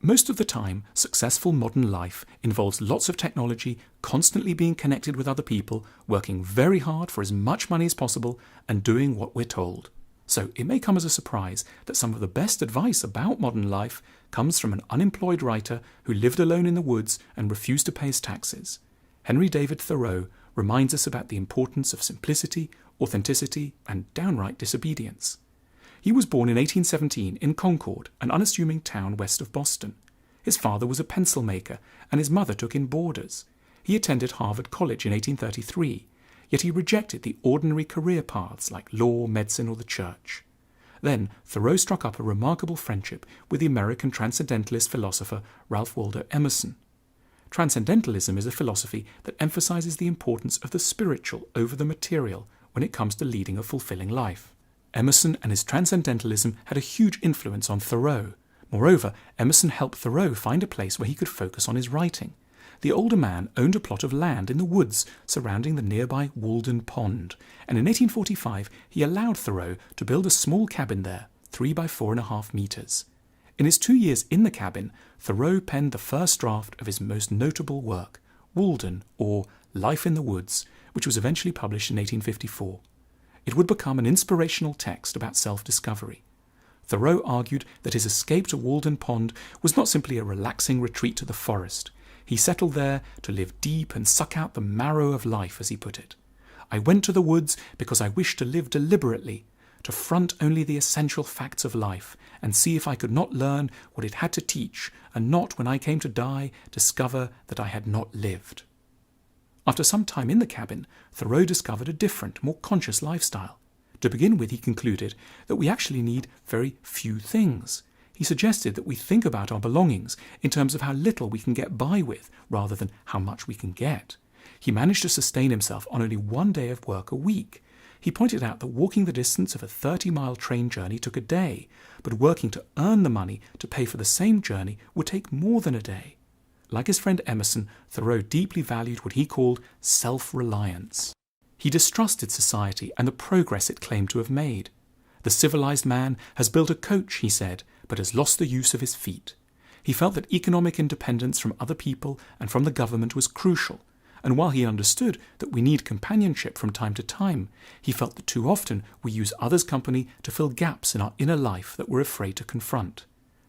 Most of the time, successful modern life involves lots of technology, constantly being connected with other people, working very hard for as much money as possible, and doing what we're told. So it may come as a surprise that some of the best advice about modern life comes from an unemployed writer who lived alone in the woods and refused to pay his taxes. Henry David Thoreau reminds us about the importance of simplicity, authenticity, and downright disobedience. He was born in 1817 in Concord, an unassuming town west of Boston. His father was a pencil maker, and his mother took in boarders. He attended Harvard College in 1833, yet he rejected the ordinary career paths like law, medicine, or the church. Then Thoreau struck up a remarkable friendship with the American transcendentalist philosopher Ralph Waldo Emerson. Transcendentalism is a philosophy that emphasizes the importance of the spiritual over the material when it comes to leading a fulfilling life. Emerson and his transcendentalism had a huge influence on Thoreau. Moreover, Emerson helped Thoreau find a place where he could focus on his writing. The older man owned a plot of land in the woods surrounding the nearby Walden Pond, and in 1845 he allowed Thoreau to build a small cabin there, 3 by 4.5 meters. In his 2 years in the cabin, Thoreau penned the first draft of his most notable work, Walden, or Life in the Woods, which was eventually published in 1854. It would become an inspirational text about self-discovery. Thoreau argued that his escape to Walden Pond was not simply a relaxing retreat to the forest. He settled there to live deep and suck out the marrow of life, as he put it. I went to the woods because I wished to live deliberately, to front only the essential facts of life, and see if I could not learn what it had to teach, and not, when I came to die, discover that I had not lived. After some time in the cabin, Thoreau discovered a different, more conscious lifestyle. To begin with, he concluded that we actually need very few things. He suggested that we think about our belongings in terms of how little we can get by with, rather than how much we can get. He managed to sustain himself on only 1 day of work a week. He pointed out that walking the distance of a 30-mile train journey took a day, but working to earn the money to pay for the same journey would take more than a day. Like his friend Emerson, Thoreau deeply valued what he called self-reliance. He distrusted society and the progress it claimed to have made. The civilized man has built a coach, he said, but has lost the use of his feet. He felt that economic independence from other people and from the government was crucial, and while he understood that we need companionship from time to time, he felt that too often we use others' company to fill gaps in our inner life that we're afraid to confront.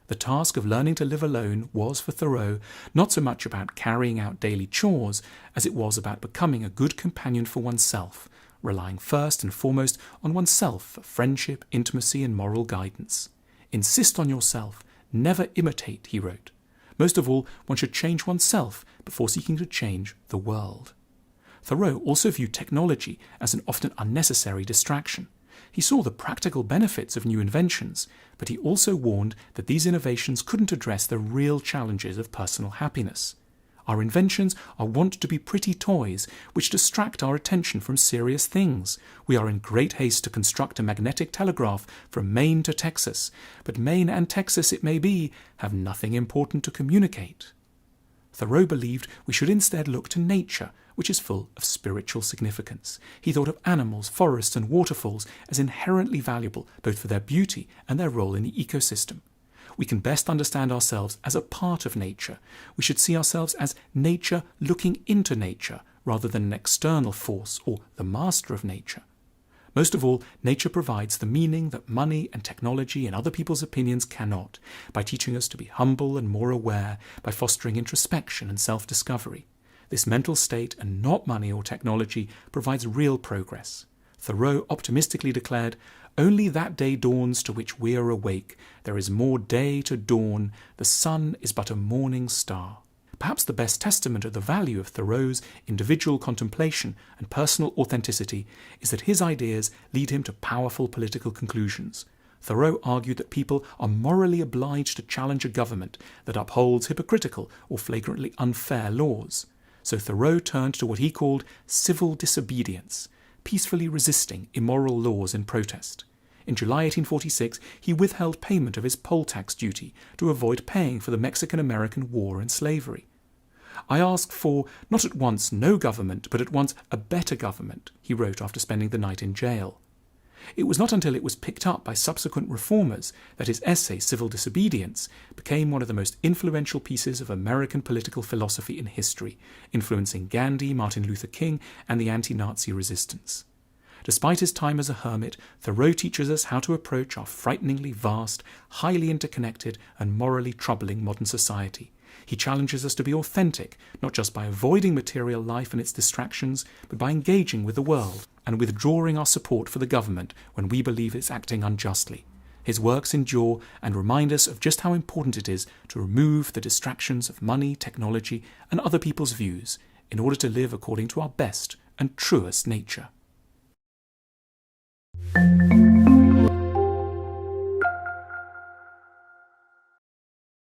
The task of learning to live alone was, for Thoreau, not so much about carrying out daily chores as it was about becoming a good companion for oneself, relying first and foremost on oneself for friendship, intimacy, and moral guidance. Insist on yourself, never imitate, he wrote. Most of all, one should change oneself before seeking to change the world. Thoreau also viewed technology as an often unnecessary distraction. He saw the practical benefits of new inventions, but he also warned that these innovations couldn't address the real challenges of personal happiness. Our inventions are wont to be pretty toys which distract our attention from serious things. We are in great haste to construct a magnetic telegraph from Maine to Texas, but Maine and Texas, it may be, have nothing important to communicate. Thoreau believed we should instead look to nature, which is full of spiritual significance. He thought of animals, forests, and waterfalls as inherently valuable both for their beauty and their role in the ecosystem. We can best understand ourselves as a part of nature. We should see ourselves as nature looking into nature, rather than an external force or the master of nature. Most of all, nature provides the meaning that money and technology and other people's opinions cannot, by teaching us to be humble and more aware, by fostering introspection and self-discovery. This mental state, and not money or technology, provides real progress. Thoreau optimistically declared, "Only that day dawns to which we are awake. There is more day to dawn. The sun is but a morning star." Perhaps the best testament of the value of Thoreau's individual contemplation and personal authenticity is that his ideas lead him to powerful political conclusions. Thoreau argued that people are morally obliged to challenge a government that upholds hypocritical or flagrantly unfair laws. So Thoreau turned to what he called civil disobedience, peacefully resisting immoral laws in protest. In July 1846, he withheld payment of his poll tax duty to avoid paying for the Mexican-American War and slavery. "I ask for, not at once no government, but at once a better government," he wrote after spending the night in jail. It was not until it was picked up by subsequent reformers that his essay Civil Disobedience became one of the most influential pieces of American political philosophy in history, influencing Gandhi, Martin Luther King, and the anti-Nazi resistance. Despite his time as a hermit, Thoreau teaches us how to approach our frighteningly vast, highly interconnected, and morally troubling modern society. He challenges us to be authentic, not just by avoiding material life and its distractions, but by engaging with the world and withdrawing our support for the government when we believe it's acting unjustly. His works endure and remind us of just how important it is to remove the distractions of money, technology, and other people's views in order to live according to our best and truest nature.